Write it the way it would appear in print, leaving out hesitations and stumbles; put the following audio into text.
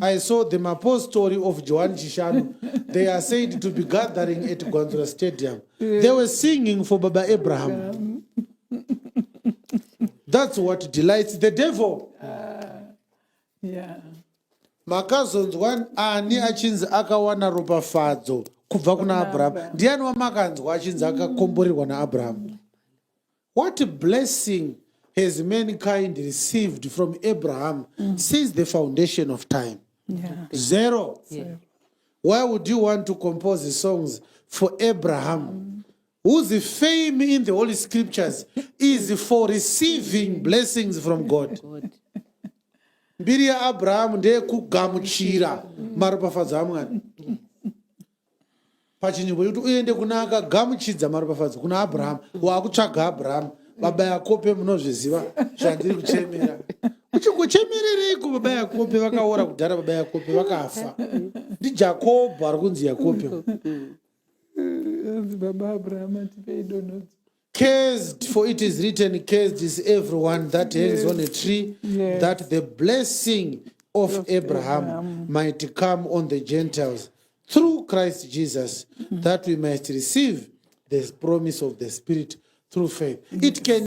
I saw the Apostle of Joan Chishanu. They are said to be gathering at Gwanzura Stadium. They were singing for Baba Abraham. That's what delights the devil. Yeah. Makazonzi one ani achinzi akawana ropafadzo kubva kuna Abraham. Ndiani wamakanzwa achinzi akakomborerwa naAbraham? What a blessing has mankind received from Abraham since the foundation of time? Yeah. Zero. Yeah. Why would you want to compose songs for Abraham, whose fame in the Holy Scriptures is for receiving blessings from God? Mbiri ya Abraham ndeye kugamuchira maropafadzo amwari. Pachinzvimbo yekuti uende kuna akagamuchidza maropafadzo kuna Abraham, wakutsvaga Abraham. Baba Yakope munozviziva zvandiri kuchemera. Uchingochemerereiko baba Yakope vakaora kudhara baba Yakope vakafa. NdiJakobho ari kunzi Yakope. Baba Abraham atipei donuts. Cursed, for it is written, cursed is everyone that hangs on a tree, that the blessing of Abraham might come on the Gentiles through Christ Jesus, that we might receive the promise of the Spirit through faith. It can